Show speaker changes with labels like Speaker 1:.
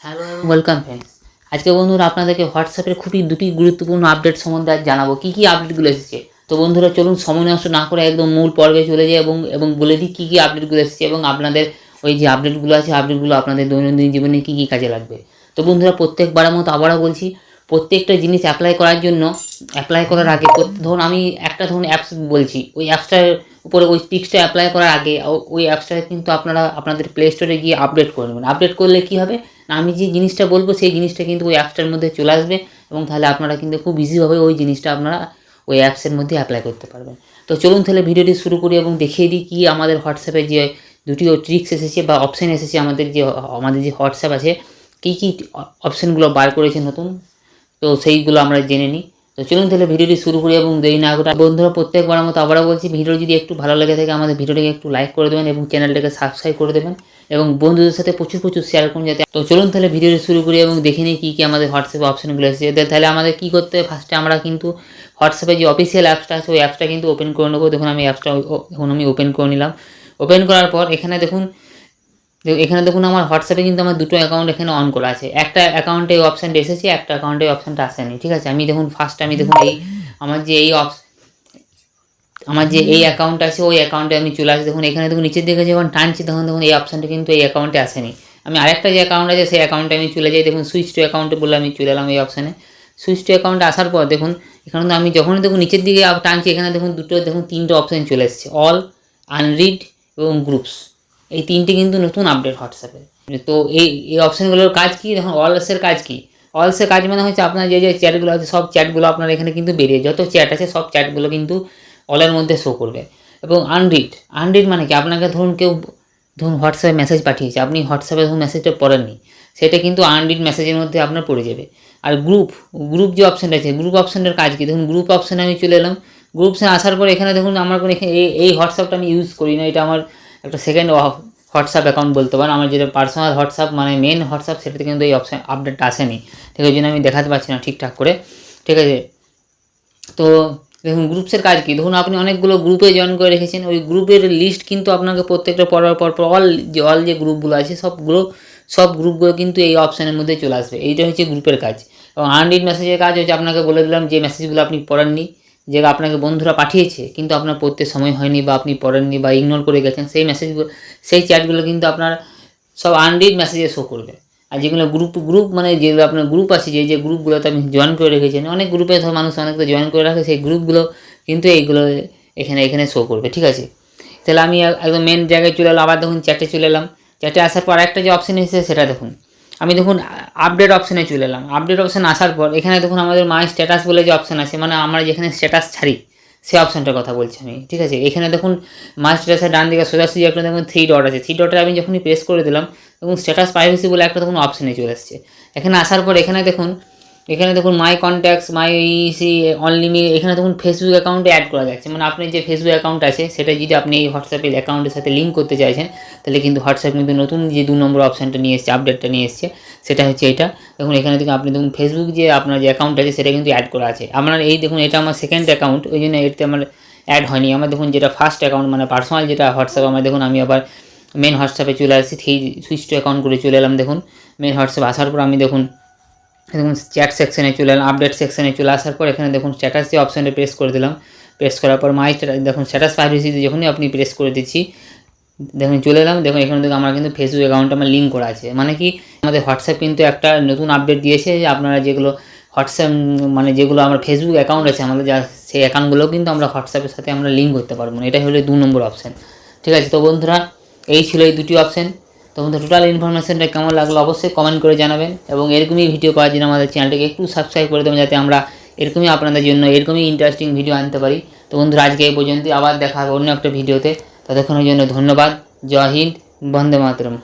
Speaker 1: Hello welcome friends. আজকে বন্ধুরা আপনাদেরকে হোয়াটসঅ্যাপের খুবই দুটি গুরুত্বপূর্ণ আপডেট সম্বন্ধে আজ জানাবো কী কী আপডেটগুলো এসেছে। তো বন্ধুরা চলুন সময় নষ্ট না করে একদম মূল পর্বে চলে যাই এবং বলে দিই কী কী আপডেটগুলো এসেছে এবং আপনাদের ওই যে আপডেটগুলো আছে আপডেটগুলো আপনাদের দৈনন্দিন জীবনে কী কী কাজে লাগবে। তো বন্ধুরা প্রত্যেকবারের মতো আবারও বলছি, প্রত্যেকটা জিনিস অ্যাপ্লাই করার জন্য অ্যাপ্লাই করার আগে ধরুন আমি একটা অ্যাপস বলছি, ওই অ্যাপসটার উপরে ওই টিক্সটা অ্যাপ্লাই করার আগে ওই অ্যাপসটাকে কিন্তু আপনারা আপনাদের প্লে স্টোরে গিয়ে আপডেট করে নেবেন। আপডেট করলে কী হবে, আমি যে জিনিসটা বলবো সেই জিনিসটা কিন্তু ওই অ্যাপসটার মধ্যে চলে আসবে এবং তাহলে আপনারা কিন্তু খুব ইজিভাবে ওই জিনিসটা আপনারা ওই অ্যাপসের মধ্যে অ্যাপ্লাই করতে পারবেন। তো চলুন তাহলে ভিডিওটি শুরু করি এবং দেখিয়ে দিই কি আমাদের হোয়াটসঅ্যাপে যে দুটি ট্রিক্স এসেছে বা অপশান এসেছে, আমাদের যে হোয়াটসঅ্যাপ আছে কী কী অপশানগুলো বার করেছে নতুন, তো সেইগুলো আমরা জেনে নিই। তো চলুন তাহলে ভিডিওটি শুরু করি এবং দেরি না করে বন্ধুরা প্রত্যেকবার মতো আবারও বলছি, ভিডিও যদি একটু ভালো লেগে থাকে আমাদের ভিডিওটাকে একটু লাইক করে দেবেন এবং চ্যানেলটাকে সাবস্ক্রাইব করে দেবেন এবং বন্ধুদের সাথে প্রচুর শেয়ার করুন যাতে। তো চলুন তাহলে ভিডিওটি শুরু করি এবং দেখে নিই কী কী আমাদের হোয়াটসঅ্যাপে অপশানগুলো এসেছে। তাহলে আমাদের কী করতে হবে, ফার্স্টে আমরা কিন্তু হোয়াটসঅ্যাপে যে অফিসিয়াল অ্যাপসটা আছে ওই অ্যাপসটা কিন্তু ওপেন করে নেবো। দেখুন আমি ওপেন করে নিলাম। ওপেন করার পর এখানে দেখুন আমার হোয়াটসঅ্যাপে কিন্তু আমার দুটো অ্যাকাউন্ট এখানে অন করা আছে। একটা অ্যাকাউন্টে এই অপশানটা এসেছে, একটা অ্যাকাউন্টে এই অপশানটা আসেনি। ঠিক আছে, আমি দেখুন এই আমার যে এই অ্যাকাউন্ট আছে ওই অ্যাকাউন্টে আমি চলে আসি। দেখুন এখানে দেখুন নিচের দিকে যখন টানছি তখন দেখুন এই অপশানটা কিন্তু এই অ্যাকাউন্টে আসেনি। আমি আরেকটা যে অ্যাকাউন্ট আছে সেই অ্যাকাউন্টে আমি চলে যাই। দেখুন সুইচ টু অ্যাকাউন্টে বলে আমি চলে এলাম এই অপশানে। সুইচ টু অ্যাকাউন্টে আসার পর দেখুন এখানে আমি যখনই নিচের দিকে টানছি এখানে দেখুন তিনটে অপশান চলে এসেছে, অল, আনরিড এবং গ্রুপস। এই তিনটে কিন্তু নতুন আপডেট হোয়াটসঅ্যাপে। তো এই অপশানগুলোর কাজ কী, দেখুন অলসের কাজ কী, অলসের কাজ মানে হচ্ছে আপনার যে চ্যাটগুলো আছে সব চ্যাটগুলো আপনার এখানে কিন্তু বেরিয়ে যত চ্যাট আছে সব চ্যাটগুলো কিন্তু অলের মধ্যে শো করবে। এবং আনরিড মানে কি, আপনাকে ধরুন হোয়াটসঅ্যাপে মেসেজ পাঠিয়েছে, আপনি হোয়াটসঅ্যাপে ধরুন মেসেজটা পড়েননি, সেটা কিন্তু আনরিড মেসেজের মধ্যে আপনার পড়ে যাবে। আর গ্রুপ যে অপশানটা আছে, গ্রুপ অপশানের কাজ কি, দেখুন গ্রুপ অপশানে আমি চলে এলাম। গ্রুপসে আসার পর এখানে দেখুন আমার কোনো এই হোয়াটসঅ্যাপটা আমি ইউজ করি না, এটা আমার একটা সেকেন্ড হোয়াটসঅ্যাপ অ্যাকাউন্ট বলতে পারেন। আমার যেটা পার্সোনাল হোয়াটসঅ্যাপ মানে মেন হোয়াটসঅ্যাপ সেটাতে কিন্তু এই অপশান আপডেটটা আসেনি, ঠিক আছে, ওই জন্য আমি দেখাতে পারছি না ঠিকঠাক করে। ঠিক আছে, তো দেখুন গ্রুপসের কাজ কী, ধরুন আপনি অনেকগুলো গ্রুপে জয়েন করে রেখেছেন, ওই গ্রুপের লিস্ট কিন্তু আপনাকে প্রত্যেকটা পড়ার পর অল যে গ্রুপগুলো আছে সব গ্রুপগুলো কিন্তু এই অপশানের মধ্যে চলে আসবে। এইটা হচ্ছে গ্রুপের কাজ। এবং আনরিড মেসেজের কাজ হচ্ছে আপনাকে বলে দিলাম যে মেসেজগুলো আপনি পড়েননি, যেটা আপনাকে বন্ধুরা পাঠিয়েছে কিন্তু আপনার পড়তে সময় হয়নি বা আপনি পড়েননি বা ইগনোর করে গেছেন, সেই মেসেজগুলো সেই চ্যাটগুলো কিন্তু আপনার সব আনরিড মেসেজে শো করবে। আর যেগুলো গ্রুপ মানে যেগুলো আপনার গ্রুপ আছে যে গ্রুপগুলোতে আপনি জয়েন করে রেখেছেন, অনেক গ্রুপে ধর মানুষ অনেকটা জয়েন করে রাখে, সেই গ্রুপগুলো কিন্তু এইগুলো এখানে শো করবে। ঠিক আছে, তাহলে আমি একদম মেন জায়গায় চলে এলাম। আবার দেখুন চ্যাটে চলে এলাম। চ্যাটে আসার পর একটা যে অপশান এসেছে সেটা দেখুন, আমি দেখুন আপডেট অপশানে চলে এলাম। আপডেট অপশান আসার পর এখানে দেখুন আমাদের মাই স্ট্যাটাস বলে যে অপশান আছে, মানে আমরা যেখানে স্ট্যাটাস ছাড়ি সেই অপশানটার কথা বলছি আমি। ঠিক আছে, এখানে দেখুন মাই স্ট্যাটাসের ডান দিকে সোজাসুজি একটা দেখুন 3 ডট আছে। 3 ডটে আমি যখনই প্রেস করে দিলাম এবং স্ট্যাটাস প্রাইভেসি বলে একটা দেখুন অপশানে চলে এসেছে। এখানে আসার পর এখানে দেখুন মাই কন্ট্যাক্টস, মাই অনলি এখানে দেখুন ফেসবুক অ্যাকাউন্টে অ্যাড করা যাচ্ছে। মানে আপনার যে ফেসবুক অ্যাকাউন্ট আছে সেটা যদি আপনি এই হোয়াটসঅ্যাপের অ্যাকাউন্টের সাথে লিঙ্ক করতে চাইছেন, তাহলে কিন্তু হোয়াটসঅ্যাপ কিন্তু নতুন যে 2 নম্বর অপশানটা নিয়ে এসেছে, আপডেটটা নিয়ে এসেছে, সেটা হচ্ছে এটা। দেখুন এখানে থেকে আপনি দেখুন ফেসবুক যে আপনার যে অ্যাকাউন্ট আছে সেটা কিন্তু অ্যাড করা আছে। আপনার এই দেখুন এটা আমার সেকেন্ড অ্যাকাউন্ট, ওই জন্য এতে আমার অ্যাড হয়নি। আমার দেখুন যেটা ফার্স্ট অ্যাকাউন্ট মানে পার্সোনাল যেটা হোয়াটসঅ্যাপ, আমার দেখুন আমি আবার মেন হোয়াটসঅ্যাপে চলে আসছি, সুইচ টু অ্যাকাউন্ট করে চলে এলাম। দেখুন মেন হোয়াটসঅ্যাপ আসার পর আমি দেখুন চ্যাট সেকশনে চলে এলাম। আপডেট সেকশনে চলে আসার পর এখানে দেখুন স্ট্যাটাস যে অপশানে প্রেস করে দিলাম। প্রেস করার পর মাই স্ট্যাটাস দেখুন স্ট্যাটাস প্রাইভেসিতে যখনই আপনি প্রেস করে দিচ্ছি দেখুন চলে এলাম। দেখুন এখানে দেখুন আমার কিন্তু ফেসবুক অ্যাকাউন্ট আমার লিঙ্ক করা আছে। মানে কি, আমাদের হোয়াটসঅ্যাপ কিন্তু একটা নতুন আপডেট দিয়েছে যে আপনারা যেগুলো হোয়াটসঅ্যাপ মানে যেগুলো আমার ফেসবুক অ্যাকাউন্ট আছে আমাদের সেই অ্যাকাউন্টগুলো কিন্তু আমরা হোয়াটসঅ্যাপের সাথে আমরা লিঙ্ক করতে পারবো না। এটাই হলো 2 নম্বর অপশান। ঠিক আছে, তো বন্ধুরা এই ছিল এই দুটি অপশান। তো বন্ধুরা টোটাল ইনফরমেশনটা কেমন লাগলো অবশ্যই কমেন্ট করে জানাবেন এবং এরকমই ভিডিও পাওয়ার জন্য আমাদের চ্যানেলটাকে একটু সাবস্ক্রাইব করে দেবেন যাতে আমরা এরকমই আপনাদের জন্য এরকমই ইন্টারেস্টিং ভিডিও আনতে পারি। তো বন্ধুরা আজকে এই পর্যন্ত, আবার দেখা হবে অন্য একটা ভিডিওতে। ততক্ষণের জন্য ধন্যবাদ। জয় হিন্দ, বন্দে মাতরম।